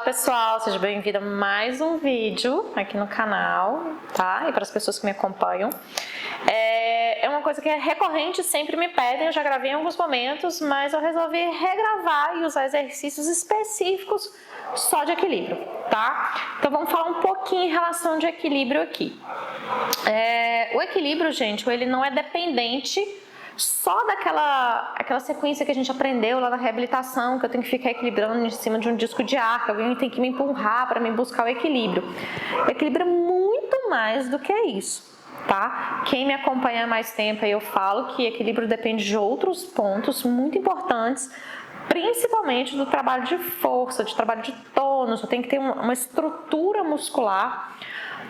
pessoal, seja bem-vindo a mais um vídeo aqui no canal, tá? E para as pessoas que me acompanham. É uma coisa que é recorrente, sempre me pedem, eu já gravei em alguns momentos, mas eu resolvi regravar e usar exercícios específicos só de equilíbrio, tá? Então vamos falar um pouquinho em relação de equilíbrio aqui. O equilíbrio, gente, ele não é dependente só aquela sequência que a gente aprendeu lá na reabilitação, que eu tenho que ficar equilibrando em cima de um disco de ar, que alguém tem que me empurrar para me buscar o equilíbrio. O equilíbrio é muito mais do que isso, tá? Quem me acompanha há mais tempo aí eu falo que equilíbrio depende de outros pontos muito importantes, principalmente do trabalho de força, de trabalho de tônus. Eu tenho que ter uma estrutura muscular,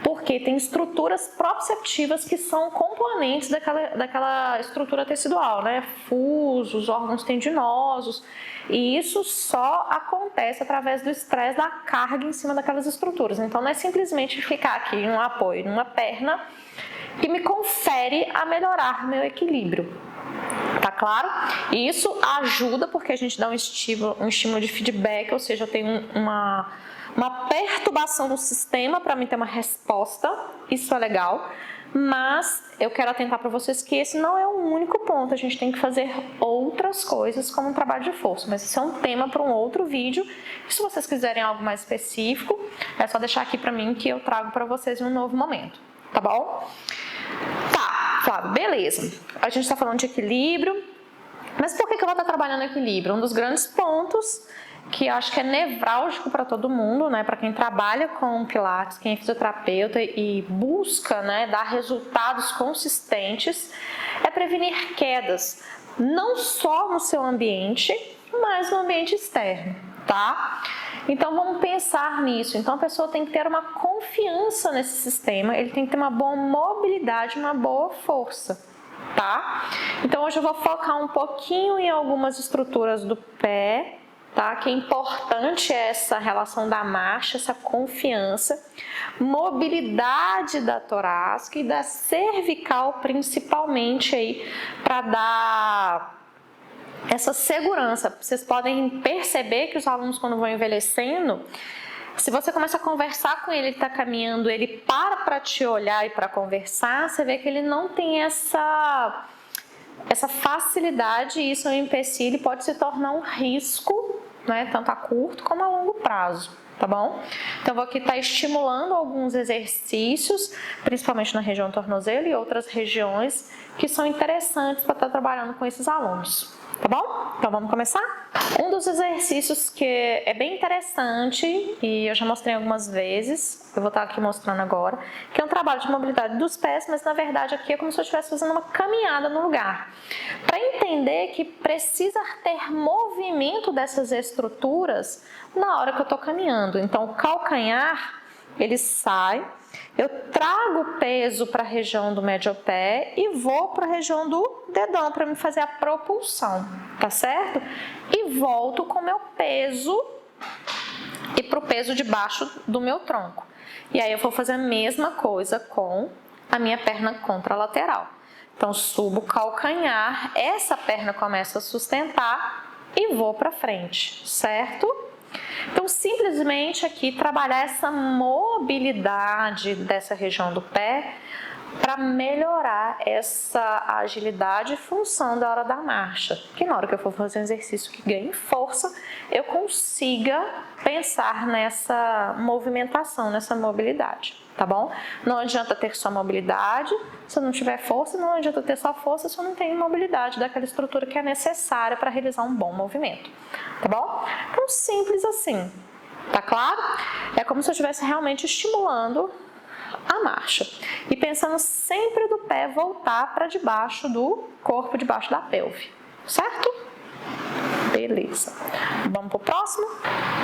porque tem estruturas proprioceptivas que são componentes daquela estrutura tecidual, né? Fusos, órgãos tendinosos, e isso só acontece através do estresse da carga em cima daquelas estruturas. Então não é simplesmente ficar aqui um apoio numa perna que me confere a melhorar meu equilíbrio. Tá claro? E isso ajuda porque a gente dá um estímulo de feedback, ou seja, eu tenho uma perturbação no sistema para mim ter uma resposta, isso é legal, mas eu quero atentar para vocês que esse não é o único ponto, a gente tem que fazer outras coisas como um trabalho de força, mas isso é um tema para um outro vídeo. E se vocês quiserem algo mais específico, é só deixar aqui para mim que eu trago para vocês em um novo momento, tá bom? Tá, Flávio, beleza, a gente está falando de equilíbrio, mas por que eu vou estar trabalhando equilíbrio? Um dos grandes pontos que eu acho que é nevrálgico para todo mundo, né? Para quem trabalha com Pilates, quem é fisioterapeuta e busca, né, dar resultados consistentes, é prevenir quedas, não só no seu ambiente, mas no ambiente externo, tá? Então vamos pensar nisso. Então a pessoa tem que ter uma confiança nesse sistema, ele tem que ter uma boa mobilidade, uma boa força, tá? Então hoje eu vou focar um pouquinho em algumas estruturas do pé, tá? Que é importante essa relação da marcha, essa confiança, mobilidade da torácica e da cervical principalmente aí para dar essa segurança. Vocês podem perceber que os alunos, quando vão envelhecendo, se você começa a conversar com ele, ele está caminhando, ele para te olhar e para conversar, você vê que ele não tem essa facilidade, e isso é um empecilho, pode se tornar um risco, né, tanto a curto como a longo prazo, tá bom? Então eu vou aqui estar estimulando alguns exercícios, principalmente na região do tornozelo e outras regiões que são interessantes para estar trabalhando com esses alunos, tá bom? Então vamos começar? Um dos exercícios que é bem interessante, e eu já mostrei algumas vezes, eu vou estar aqui mostrando agora, que é um trabalho de mobilidade dos pés, mas na verdade aqui é como se eu estivesse fazendo uma caminhada no lugar. Para entender que precisa ter movimento dessas estruturas na hora que eu estou caminhando. Então o calcanhar, ele sai, eu trago o peso para a região do médio-pé e vou para a região do dedão para me fazer a propulsão, tá certo? E volto com o meu peso e para o peso debaixo do meu tronco. E aí eu vou fazer a mesma coisa com a minha perna contralateral. Então subo o calcanhar, essa perna começa a sustentar e vou para frente, certo? Então, simplesmente aqui trabalhar essa mobilidade dessa região do pé para melhorar essa agilidade e função da hora da marcha. Que na hora que eu for fazer um exercício que ganhe força, eu consiga pensar nessa movimentação, nessa mobilidade, tá bom? Não adianta ter só mobilidade se eu não tiver força, não adianta ter só força se eu não tenho mobilidade daquela estrutura que é necessária para realizar um bom movimento, tá bom? Então, simples assim, tá claro? É como se eu estivesse realmente estimulando a marcha e pensando sempre do pé voltar para debaixo do corpo, debaixo da pelve, certo? Beleza. Vamos pro próximo?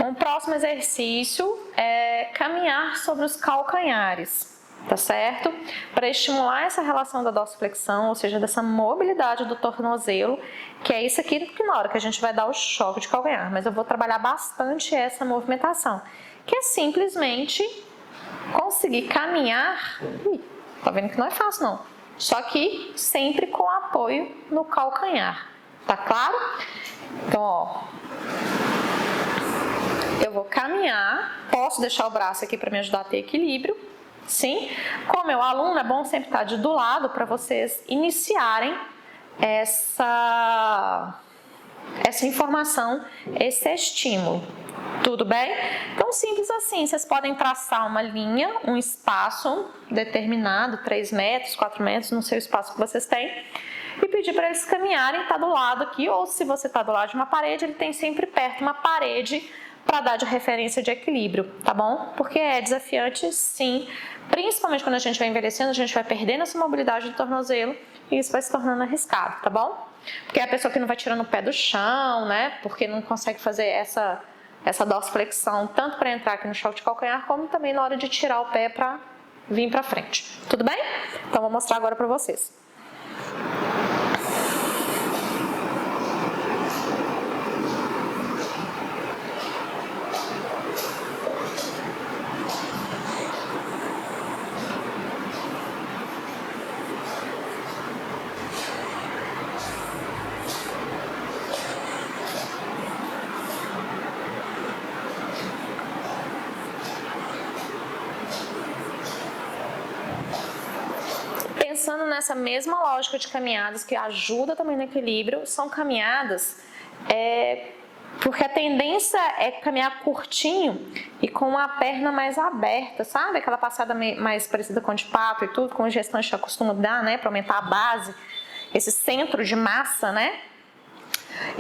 Um próximo exercício é caminhar sobre os calcanhares, tá certo? Para estimular essa relação da dorsiflexão, ou seja, dessa mobilidade do tornozelo, que é isso aqui que na hora que a gente vai dar o choque de calcanhar, mas eu vou trabalhar bastante essa movimentação, que é simplesmente conseguir caminhar. Tá vendo que não é fácil não, só que sempre com apoio no calcanhar, tá claro? Então, ó, eu vou caminhar, posso deixar o braço aqui para me ajudar a ter equilíbrio, sim? Com o meu aluno, é bom sempre estar do lado para vocês iniciarem essa informação, esse estímulo. Tudo bem? Então, simples assim, vocês podem traçar uma linha, um espaço determinado, 3 metros, 4 metros, no seu espaço que vocês têm, e pedir para eles caminharem, tá do lado aqui, ou se você está do lado de uma parede, ele tem sempre perto uma parede para dar de referência de equilíbrio, tá bom? Porque é desafiante, sim, principalmente quando a gente vai envelhecendo, a gente vai perdendo essa mobilidade do tornozelo e isso vai se tornando arriscado, tá bom? Porque é a pessoa que não vai tirando o pé do chão, né? Porque não consegue fazer essa dorsiflexão, tanto para entrar aqui no choque de calcanhar, como também na hora de tirar o pé para vir para frente. Tudo bem? Então, vou mostrar agora para vocês. Pensando nessa mesma lógica de caminhadas que ajuda também no equilíbrio, são caminhadas porque a tendência é caminhar curtinho e com a perna mais aberta, sabe? Aquela passada mais parecida com de pato e tudo, como o gestante já costuma dar, né? Para aumentar a base, esse centro de massa, né?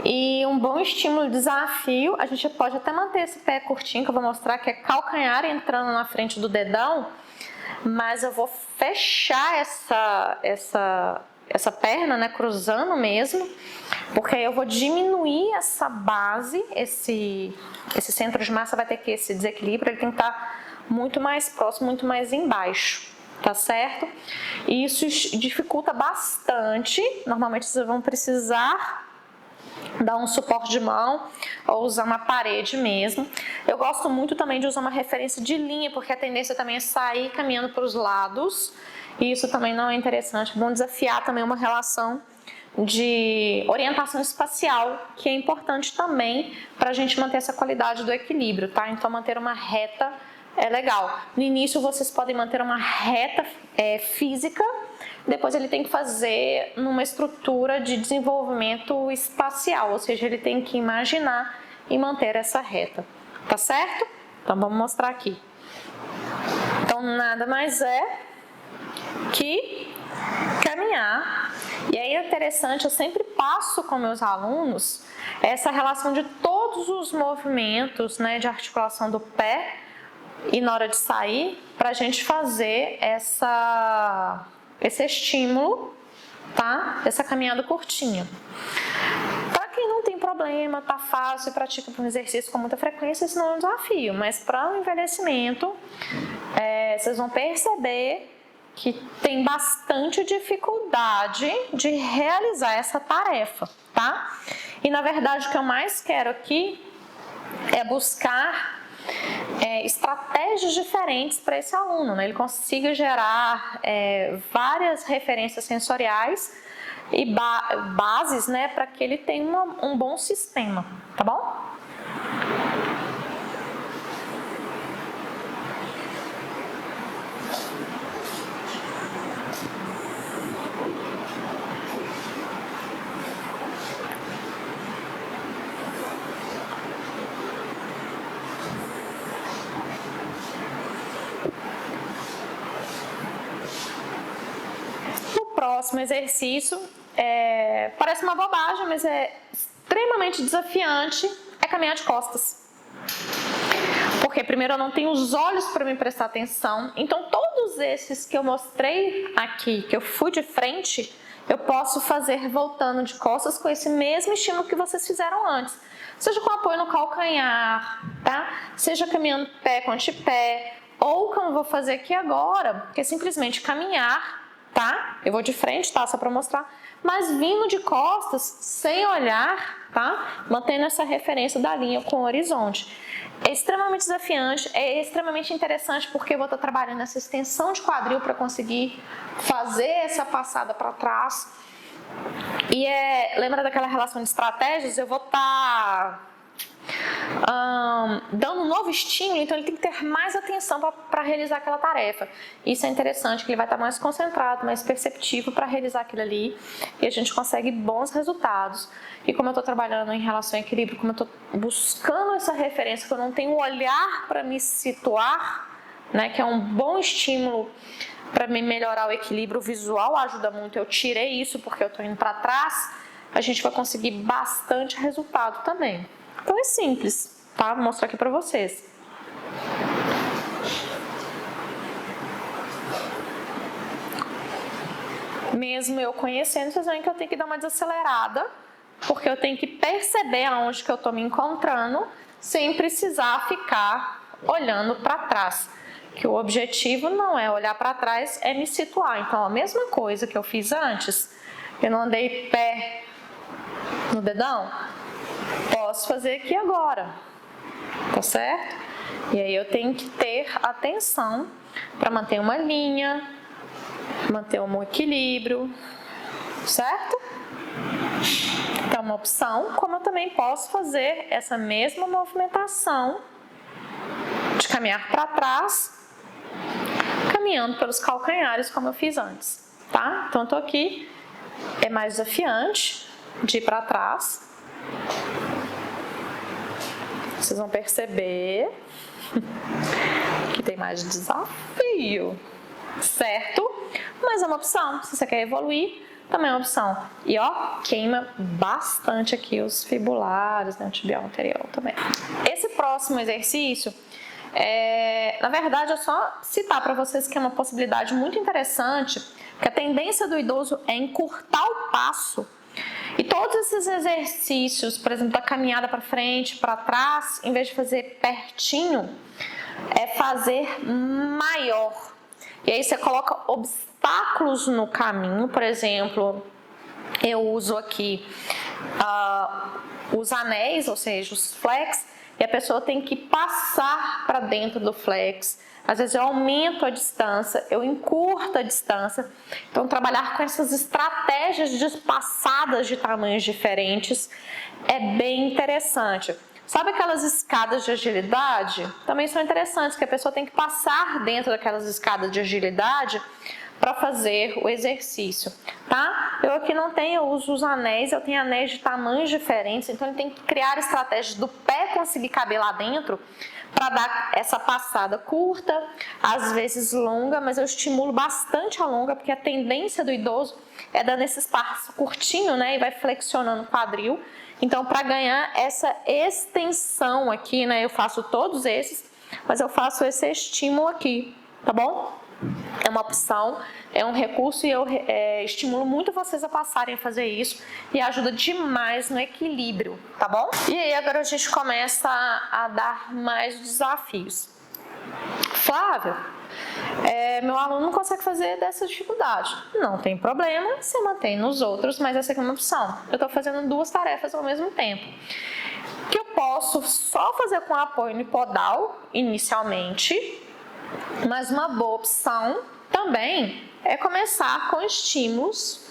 E um bom estímulo de desafio, a gente pode até manter esse pé curtinho, que eu vou mostrar que é calcanhar entrando na frente do dedão, mas eu vou fechar essa perna, né, cruzando mesmo, porque aí eu vou diminuir essa base, esse centro de massa vai ter que esse desequilíbrio, ele tem que estar muito mais próximo, muito mais embaixo, tá certo? E isso dificulta bastante, normalmente vocês vão precisar dar um suporte de mão ou usar uma parede mesmo. Eu gosto muito também de usar uma referência de linha, porque a tendência também é sair caminhando para os lados, e isso também não é interessante. É bom desafiar também uma relação de orientação espacial, que é importante também para a gente manter essa qualidade do equilíbrio, tá? Então, manter uma reta é legal. No início, vocês podem manter uma reta física, depois ele tem que fazer numa estrutura de desenvolvimento espacial, ou seja, ele tem que imaginar e manter essa reta, tá certo? Então, vamos mostrar aqui. Então, nada mais é que caminhar. E aí é interessante, eu sempre passo com meus alunos essa relação de todos os movimentos, né, de articulação do pé e na hora de sair, para a gente fazer esse estímulo, tá? Essa caminhada curtinha. Para quem não tem problema, tá fácil, pratica um exercício com muita frequência, isso não é um desafio, mas para o envelhecimento, vocês vão perceber que tem bastante dificuldade de realizar essa tarefa, tá? E na verdade o que eu mais quero aqui é buscar estratégias diferentes para esse aluno, né? Ele consiga gerar várias referências sensoriais e bases, né, para que ele tenha um bom sistema, tá bom? Próximo exercício, parece uma bobagem, mas é extremamente desafiante, é caminhar de costas. Porque primeiro eu não tenho os olhos para me prestar atenção, então todos esses que eu mostrei aqui, que eu fui de frente, eu posso fazer voltando de costas com esse mesmo estímulo que vocês fizeram antes. Seja com apoio no calcanhar, tá? Seja caminhando pé com antepé, ou como eu vou fazer aqui agora, que é simplesmente caminhar, tá? Eu vou de frente, tá? Só para mostrar, mas vindo de costas, sem olhar, tá? Mantendo essa referência da linha com o horizonte. É extremamente desafiante, é extremamente interessante porque eu vou estar trabalhando essa extensão de quadril para conseguir fazer essa passada para trás. E lembra daquela relação de estratégias? Eu vou estar dando um novo estímulo, então ele tem que ter mais atenção para realizar aquela tarefa. Isso é interessante, que ele vai estar mais concentrado, mais perceptivo para realizar aquilo ali, e a gente consegue bons resultados. E como eu estou trabalhando em relação ao equilíbrio, como eu estou buscando essa referência, que eu não tenho um olhar para me situar, né, que é um bom estímulo para me melhorar o equilíbrio visual, ajuda muito. Eu tirei isso porque eu estou indo para trás, a gente vai conseguir bastante resultado também. Então é simples, tá? Vou mostrar aqui para vocês. Mesmo eu conhecendo, vocês veem que eu tenho que dar uma desacelerada, porque eu tenho que perceber aonde que eu estou me encontrando, sem precisar ficar olhando para trás. Que o objetivo não é olhar para trás, é me situar. Então, a mesma coisa que eu fiz antes, eu não andei pé no dedão, posso fazer aqui agora, tá certo? E aí eu tenho que ter atenção para manter uma linha, manter um equilíbrio, certo? Então, uma opção, como eu também posso fazer essa mesma movimentação de caminhar para trás, caminhando pelos calcanhares, como eu fiz antes, tá? Então, eu tô aqui, é mais desafiante de ir para trás. Vocês vão perceber que tem mais desafio, certo? Mas é uma opção, se você quer evoluir, também é uma opção. E ó, queima bastante aqui os fibulares, né, o tibial anterior também. Esse próximo exercício, na verdade, é só citar para vocês que é uma possibilidade muito interessante, que a tendência do idoso é encurtar o passo. E todos esses exercícios, por exemplo, da caminhada para frente, para trás, em vez de fazer pertinho, é fazer maior. E aí você coloca obstáculos no caminho, por exemplo, eu uso aqui os anéis, ou seja, os flex, e a pessoa tem que passar para dentro do flex. Às vezes eu aumento a distância, eu encurto a distância. Então, trabalhar com essas estratégias de passadas de tamanhos diferentes é bem interessante. Sabe aquelas escadas de agilidade? Também são interessantes, que a pessoa tem que passar dentro daquelas escadas de agilidade para fazer o exercício, tá? Eu aqui não tenho, eu uso os anéis, eu tenho anéis de tamanhos diferentes, então ele tem que criar estratégias do pé conseguir caber lá dentro para dar essa passada curta, às vezes longa, mas eu estimulo bastante a longa, porque a tendência do idoso é dar nesse espaço curtinho, né, e vai flexionando o quadril. Então, para ganhar essa extensão aqui, né, eu faço todos esses, mas eu faço esse estímulo aqui, tá bom? É uma opção, é um recurso e eu estimulo muito vocês a passarem a fazer isso e ajuda demais no equilíbrio, tá bom? E aí agora a gente começa a dar mais desafios. Flávia, meu aluno não consegue fazer dessa dificuldade. Não tem problema, você mantém nos outros, mas essa aqui é uma opção. Eu estou fazendo duas tarefas ao mesmo tempo. Que eu posso só fazer com apoio unipodal inicialmente, mas uma boa opção também é começar com estímulos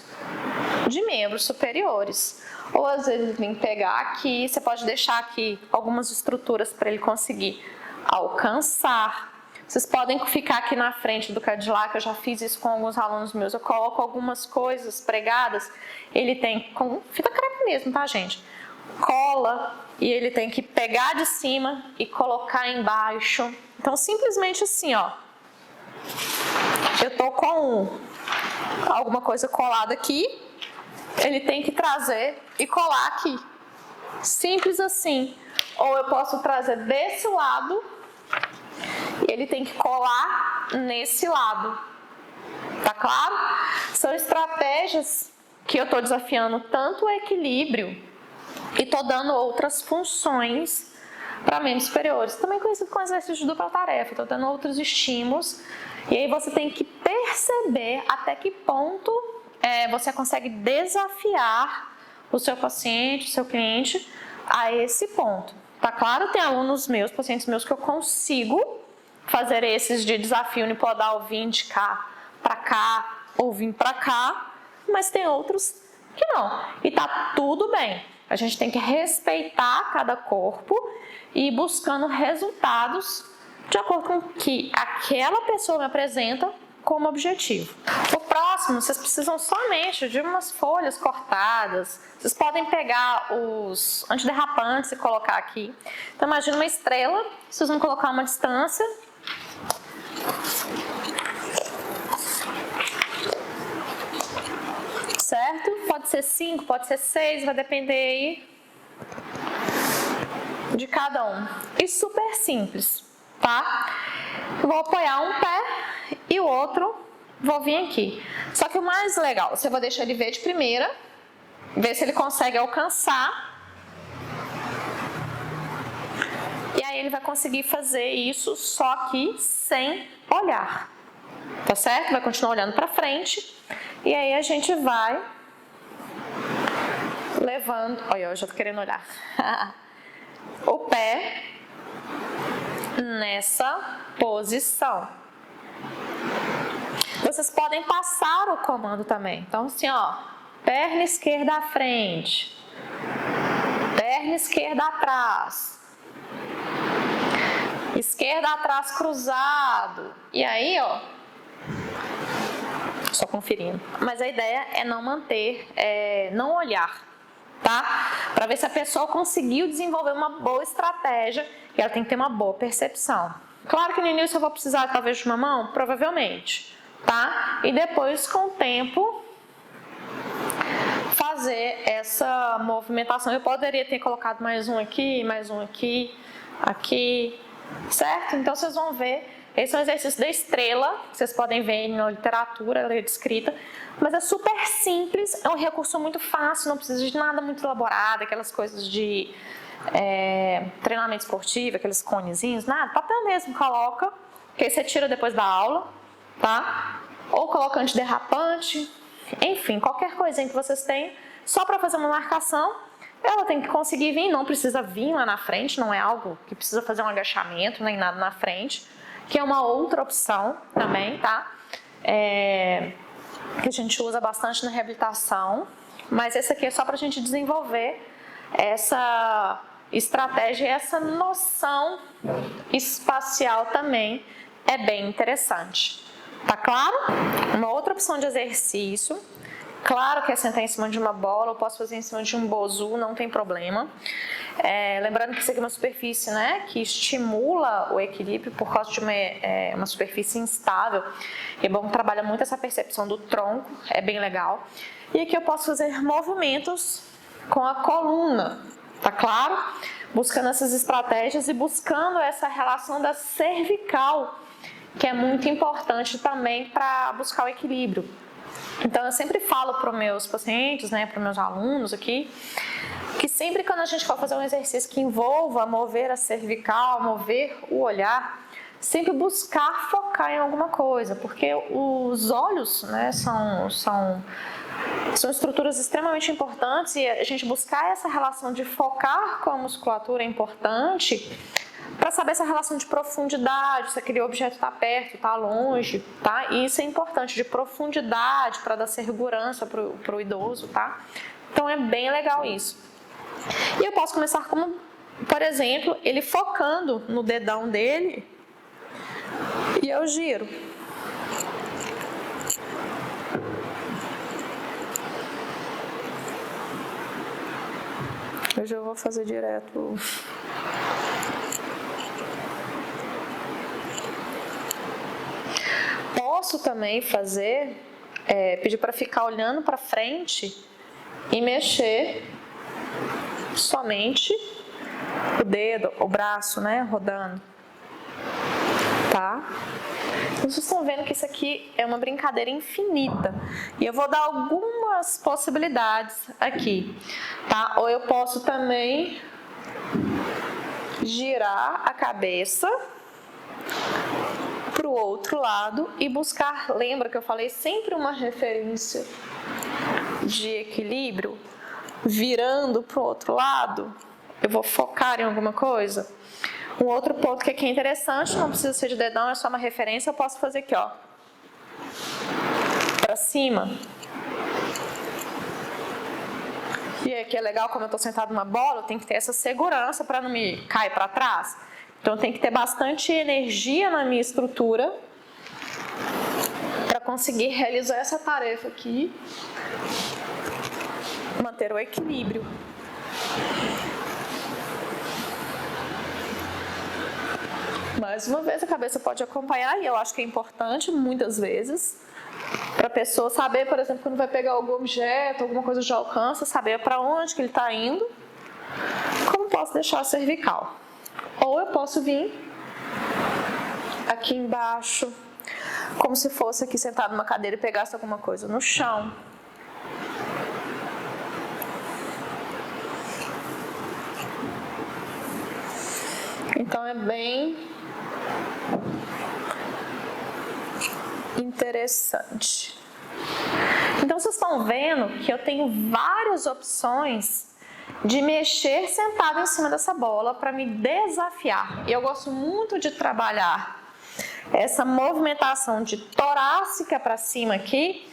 de membros superiores. Ou às vezes vem pegar aqui, você pode deixar aqui algumas estruturas para ele conseguir alcançar. Vocês podem ficar aqui na frente do Cadillac, eu já fiz isso com alguns alunos meus. Eu coloco algumas coisas pregadas, ele tem com fita crepe mesmo, tá, gente? Cola, e ele tem que pegar de cima e colocar embaixo. Então, simplesmente assim, ó. Eu tô com alguma coisa colada aqui, ele tem que trazer e colar aqui. Simples assim. Ou eu posso trazer desse lado e ele tem que colar nesse lado. Tá claro? São estratégias que eu tô desafiando tanto o equilíbrio e tô dando outras funções para membros superiores, também conhecido como exercício de dupla tarefa. Estou dando outros estímulos e aí você tem que perceber até que ponto você consegue desafiar o seu paciente, o seu cliente a esse ponto. Tá claro? Tem alunos meus, pacientes meus que eu consigo fazer esses de desafio unipodal, vir de cá para cá ou vir para cá, mas tem outros que não. E tá tudo bem. A gente tem que respeitar cada corpo e ir buscando resultados de acordo com o que aquela pessoa me apresenta como objetivo. O próximo, vocês precisam somente de umas folhas cortadas. Vocês podem pegar os antiderrapantes e colocar aqui. Então imagina uma estrela, vocês vão colocar uma distância. Certo? Pode ser 5, pode ser 6, vai depender aí de cada um. E super simples, tá? Vou apoiar um pé e o outro vou vir aqui. Só que o mais legal, você vai deixar ele ver de primeira, ver se ele consegue alcançar. E aí ele vai conseguir fazer isso só que sem olhar. Tá certo? Vai continuar olhando para frente. E aí a gente vai levando... Olha, eu já tô querendo olhar. O pé nessa posição. Vocês podem passar o comando também. Então assim, ó, perna esquerda à frente, perna esquerda atrás, esquerda atrás cruzado. E aí, ó, só conferindo. Mas a ideia é não manter, não olhar, tá? Para ver se a pessoa conseguiu desenvolver uma boa estratégia e ela tem que ter uma boa percepção. Claro que no início eu vou precisar talvez de uma mão, provavelmente, tá? E depois, com o tempo, fazer essa movimentação. Eu poderia ter colocado mais um aqui, aqui, certo? Então vocês vão ver. Esse é um exercício da estrela, vocês podem ver na literatura, ela é descrita, mas é super simples, é um recurso muito fácil, não precisa de nada muito elaborado, aquelas coisas de treinamento esportivo, aqueles conezinhos, nada, papel mesmo, coloca, que aí você tira depois da aula, tá? Ou coloca antiderrapante, enfim, qualquer coisinha que vocês tenham, só para fazer uma marcação. Ela tem que conseguir vir, não precisa vir lá na frente, não é algo que precisa fazer um agachamento, nem nada na frente, que é uma outra opção também, tá? Que a gente usa bastante na reabilitação, mas esse aqui é só para a gente desenvolver essa estratégia e essa noção espacial também é bem interessante. Tá claro? Uma outra opção de exercício, claro que é sentar em cima de uma bola, eu posso fazer em cima de um bozu, não tem problema. Lembrando que isso aqui é uma superfície, né, que estimula o equilíbrio por causa de uma superfície instável. E é bom que trabalha muito essa percepção do tronco, é bem legal. E aqui eu posso fazer movimentos com a coluna, tá claro? Buscando essas estratégias e buscando essa relação da cervical, que é muito importante também para buscar o equilíbrio. Então eu sempre falo para os meus pacientes, né, para os meus alunos aqui, que sempre quando a gente for fazer um exercício que envolva mover a cervical, mover o olhar, sempre buscar focar em alguma coisa, porque os olhos, né, são estruturas extremamente importantes e a gente buscar essa relação de focar com a musculatura é importante para saber essa relação de profundidade, se aquele objeto está perto, está longe, tá? E isso é importante, de profundidade, para dar segurança para o idoso, tá? Então é bem legal isso. E eu posso começar como, por exemplo, ele focando no dedão dele e eu giro. Hoje eu vou fazer direto. Posso também fazer, pedir para ficar olhando para frente e mexer somente o dedo, o braço, né, rodando, tá? Vocês estão vendo que isso aqui é uma brincadeira infinita e eu vou dar algumas possibilidades aqui, tá? Ou eu posso também girar a cabeça para o outro lado e buscar, lembra que eu falei sempre uma referência de equilíbrio, virando para o outro lado, eu vou focar em alguma coisa. Um outro ponto que aqui é interessante, não precisa ser de dedão, é só uma referência, eu posso fazer aqui, ó, para cima E aqui é legal, como eu tô sentado numa bola, eu tenho que ter essa segurança para não me cair para trás. Então, eu tenho que ter bastante energia na minha estrutura para conseguir realizar essa tarefa aqui, manter o equilíbrio. Mais uma vez, a cabeça pode acompanhar, e eu acho que é importante, muitas vezes, para a pessoa saber, por exemplo, quando vai pegar algum objeto, alguma coisa de alcance, saber para onde que ele está indo. Como posso deixar a cervical? Ou eu posso vir aqui embaixo, como se fosse aqui sentado numa cadeira e pegasse alguma coisa no chão. Então é bem interessante. Então vocês estão vendo que eu tenho várias opções de mexer sentado em cima dessa bola para me desafiar. E eu gosto muito de trabalhar essa movimentação de torácica para cima aqui,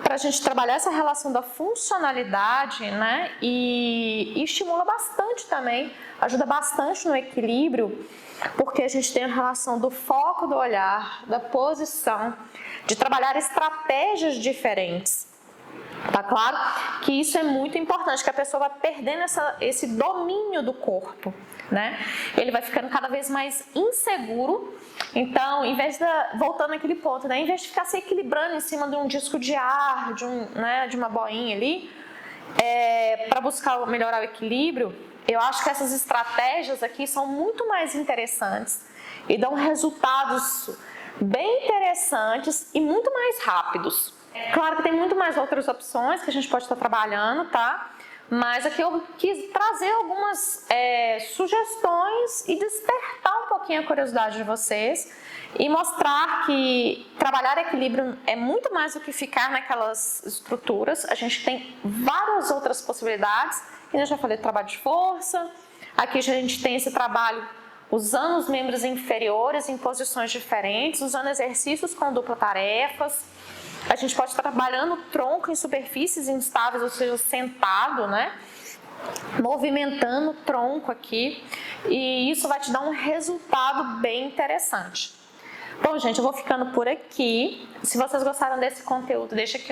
para a gente trabalhar essa relação da funcionalidade, né? E estimula bastante também, ajuda bastante no equilíbrio, porque a gente tem a relação do foco do olhar, da posição, de trabalhar estratégias diferentes. Tá claro que isso é muito importante, que a pessoa vai perdendo esse domínio do corpo, né? Ele vai ficando cada vez mais inseguro. Então, voltando àquele ponto, né? Em vez de ficar se equilibrando em cima de um disco de ar, de uma boinha ali, para buscar melhorar o equilíbrio, eu acho que essas estratégias aqui são muito mais interessantes e dão resultados bem interessantes e muito mais rápidos. Claro que tem muito mais outras opções que a gente pode estar trabalhando, tá? Mas aqui eu quis trazer algumas sugestões e despertar um pouquinho a curiosidade de vocês e mostrar que trabalhar equilíbrio é muito mais do que ficar naquelas estruturas. A gente tem várias outras possibilidades. Eu já falei do trabalho de força. Aqui a gente tem esse trabalho usando os membros inferiores em posições diferentes, usando exercícios com dupla tarefas. A gente pode estar trabalhando o tronco em superfícies instáveis, ou seja, sentado, né? Movimentando o tronco aqui. E isso vai te dar um resultado bem interessante. Bom, gente, eu vou ficando por aqui. Se vocês gostaram desse conteúdo, deixa aqui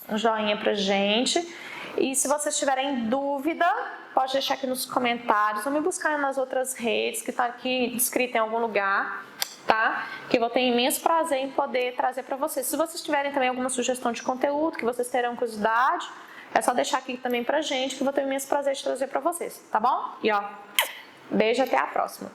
um joinha pra gente. E se vocês tiverem dúvida, pode deixar aqui nos comentários ou me buscar nas outras redes que está aqui descrita em algum lugar, tá? Que eu vou ter imenso prazer em poder trazer para vocês. Se vocês tiverem também alguma sugestão de conteúdo que vocês terão curiosidade, é só deixar aqui também pra gente que eu vou ter imenso prazer de trazer para vocês, tá bom? E beijo, até a próxima.